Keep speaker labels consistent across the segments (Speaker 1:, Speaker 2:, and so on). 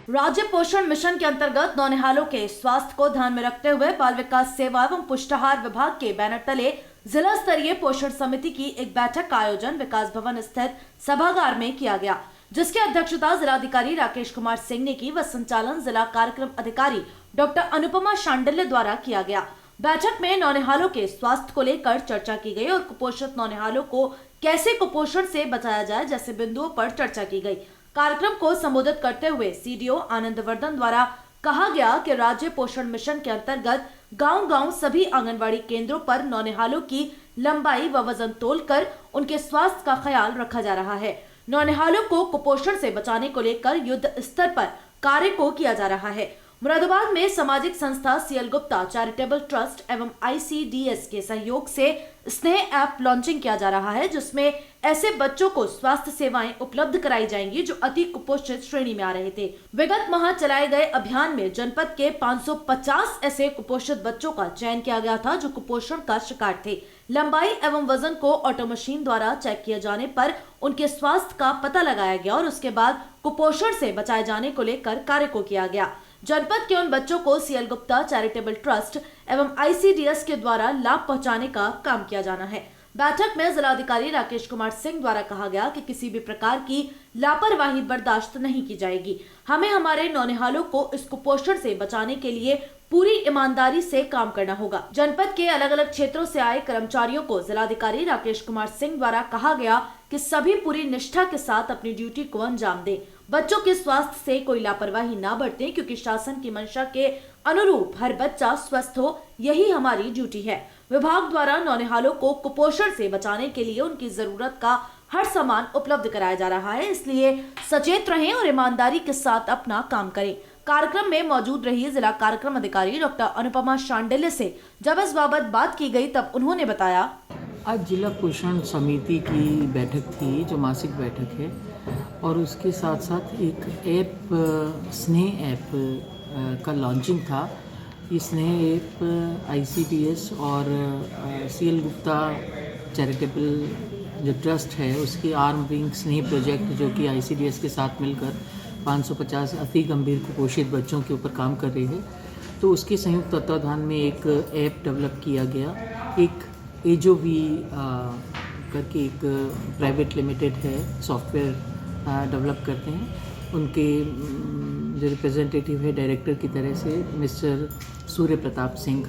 Speaker 1: राज्य पोषण मिशन के अंतर्गत नौनिहालों के स्वास्थ्य को ध्यान में रखते हुए बाल विकास सेवा एवं पुष्टाहार विभाग के बैनर तले जिला स्तरीय पोषण समिति की एक बैठक का आयोजन विकास भवन स्थित सभागार में किया गया, जिसकी अध्यक्षता जिलाधिकारी राकेश कुमार सिंह ने की व संचालन जिला कार्यक्रम अधिकारी डॉक्टर अनुपमा शांडिल्य द्वारा किया गया। बैठक में नौनिहालों के स्वास्थ्य को लेकर चर्चा की गई और कुपोषित नौनिहालों को कैसे कुपोषण से बचाया जाए जैसे बिंदुओं पर चर्चा की गई। कार्यक्रम को संबोधित करते हुए सीडीओ आनंदवर्धन द्वारा कहा गया कि राज्य पोषण मिशन के अंतर्गत गांव-गांव सभी आंगनवाड़ी केंद्रों पर नौनिहालों की लंबाई व वजन तोलकर उनके स्वास्थ्य का ख्याल रखा जा रहा है। नौनिहालों को कुपोषण से बचाने को लेकर युद्ध स्तर पर कार्य को किया जा रहा है। मुरादाबाद में सामाजिक संस्था सीएल गुप्ता चैरिटेबल ट्रस्ट एवं आईसीडीएस के सहयोग से स्नेह ऐप लॉन्चिंग किया जा रहा है, जिसमें ऐसे बच्चों को स्वास्थ्य सेवाएं उपलब्ध कराई जाएंगी जो अति कुपोषित श्रेणी में आ रहे थे। विगत माह चलाए गए अभियान में जनपद के 550 ऐसे कुपोषित बच्चों का चयन किया गया था जो कुपोषण का शिकार थे। लंबाई एवं वजन को ऑटो मशीन द्वारा चेक किए जाने पर उनके स्वास्थ्य का पता लगाया गया और उसके बाद कुपोषण से बचाए जाने को लेकर कार्य को किया गया। जनपद के उन बच्चों को सीएल गुप्ता चैरिटेबल ट्रस्ट एवं आईसीडीएस के द्वारा लाभ पहुंचाने का काम किया जाना है। बैठक में जिलाधिकारी राकेश कुमार सिंह द्वारा कहा गया कि किसी भी प्रकार की लापरवाही बर्दाश्त नहीं की जाएगी। हमें हमारे नौनिहालों को इस कुपोषण से बचाने के लिए पूरी ईमानदारी से काम करना होगा। जनपद के अलग अलग क्षेत्रों से आए कर्मचारियों को जिलाधिकारी राकेश कुमार सिंह द्वारा कहा गया कि सभी पूरी निष्ठा के साथ अपनी ड्यूटी को अंजाम दें। बच्चों के स्वास्थ्य से कोई लापरवाही ना बरतें, क्योंकि शासन की मंशा के अनुरूप हर बच्चा स्वस्थ हो, यही हमारी ड्यूटी है। विभाग द्वारा नौनिहालों को कुपोषण से बचाने के लिए उनकी जरूरत का हर सामान उपलब्ध कराया जा रहा है, इसलिए सचेत रहें और ईमानदारी के साथ अपना काम करें। कार्यक्रम में मौजूद रही जिला कार्यक्रम अधिकारी डॉक्टर अनुपमा शांडिल्य से जब इस बाबत बात की गई तब उन्होंने बताया,
Speaker 2: आज जिला पोषण समिति की बैठक थी जो मासिक बैठक है, और उसके साथ साथ एक ऐप स्नेह ऐप का लॉन्चिंग था। ये स्नेह ऐप आईसीडीएस और सीएल गुप्ता चैरिटेबल जो ट्रस्ट है उसकी आर्म विंग स्नेह प्रोजेक्ट जो कि आईसीडीएस के साथ मिलकर 550 अति गंभीर कुपोषित बच्चों के ऊपर काम कर रही है। तो उसके संयुक्त तत्वाधान में एक ऐप डेवलप किया गया। एक एजोवी करके एक प्राइवेट लिमिटेड है, सॉफ्टवेयर डेवलप करते हैं। उनके जो रिप्रेजेंटेटिव है डायरेक्टर की तरह से मिस्टर सूर्य प्रताप सिंह,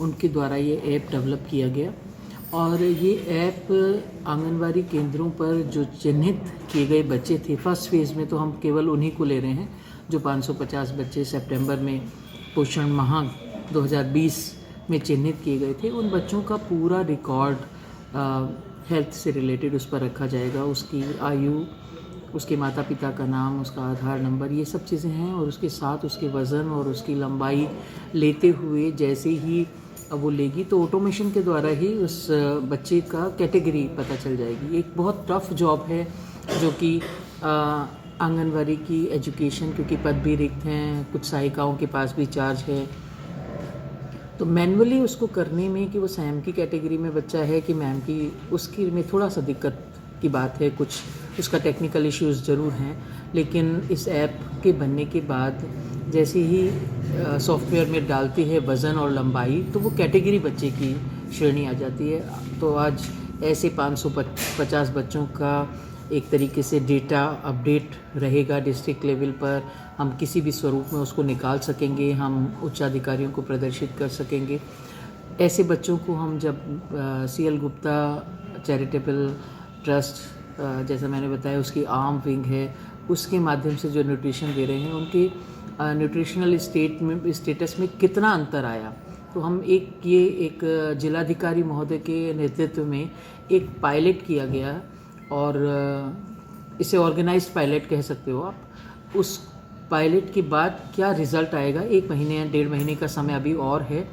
Speaker 2: उनके द्वारा ये ऐप डेवलप किया गया। और ये ऐप आंगनवाड़ी केंद्रों पर जो चिन्हित किए गए बच्चे थे, फर्स्ट फेज़ में तो हम केवल उन्हीं को ले रहे हैं जो 550 बच्चे सितंबर में पोषण माह 2020 में चिन्हित किए गए थे। उन बच्चों का पूरा रिकॉर्ड हेल्थ से रिलेटेड उस पर रखा जाएगा। उसकी आयु, उसके माता पिता का नाम, उसका आधार नंबर, ये सब चीज़ें हैं, और उसके साथ उसके वज़न और उसकी लंबाई लेते हुए जैसे ही वो लेगी तो ऑटोमेशन के द्वारा ही उस बच्चे का कैटेगरी पता चल जाएगी। एक बहुत टफ जॉब है जो कि आंगनवाड़ी की एजुकेशन, क्योंकि पद भी रिक्त हैं, कुछ सहायिकाओं के पास भी चार्ज है, तो मैनुअली उसको करने में कि वो सैम की कैटेगरी में बच्चा है कि मैम की, उसकी में थोड़ा सा दिक्कत की बात है। कुछ उसका टेक्निकल इश्यूज़ ज़रूर हैं, लेकिन इस ऐप के बनने के बाद जैसे ही सॉफ्टवेयर में डालती है वज़न और लंबाई, तो वो कैटेगरी बच्चे की श्रेणी आ जाती है। तो आज ऐसे 550 बच्चों का एक तरीके से डेटा अपडेट रहेगा डिस्ट्रिक्ट लेवल पर। हम किसी भी स्वरूप में उसको निकाल सकेंगे, हम उच्च अधिकारियों को प्रदर्शित कर सकेंगे। ऐसे बच्चों को हम जब सीएल गुप्ता चैरिटेबल ट्रस्ट, जैसा मैंने बताया उसकी आर्म विंग है, उसके माध्यम से जो न्यूट्रिशन दे रहे हैं, उनके न्यूट्रिशनल स्टेटस में कितना अंतर आया, तो हम एक जिलाधिकारी महोदय के नेतृत्व में एक पायलट किया गया, और इसे ऑर्गेनाइज्ड पायलट कह सकते हो आप। उस पायलट के बाद क्या रिज़ल्ट आएगा, 1 महीने या 1.5 महीने का समय अभी और है।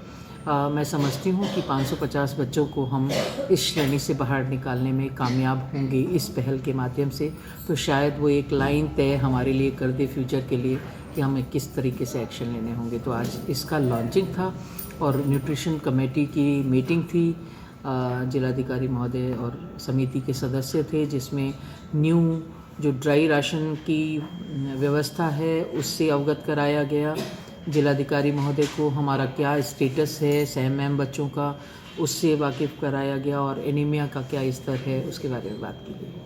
Speaker 2: मैं समझती हूँ कि 550 बच्चों को हम इस श्रेणी से बाहर निकालने में कामयाब होंगे इस पहल के माध्यम से। तो शायद वो एक लाइन तय हमारे लिए कर दे फ्यूचर के लिए कि हमें किस तरीके से एक्शन लेने होंगे। तो आज इसका लॉन्चिंग था और न्यूट्रिशन कमेटी की मीटिंग थी। जिलाधिकारी महोदय और समिति के सदस्य थे, जिसमें न्यू जो ड्राई राशन की व्यवस्था है उससे अवगत कराया गया। जिलाधिकारी महोदय को हमारा क्या स्टेटस है सहम बच्चों का उससे वाकिफ़ कराया गया और एनीमिया का क्या स्तर है उसके बारे में बात की गई।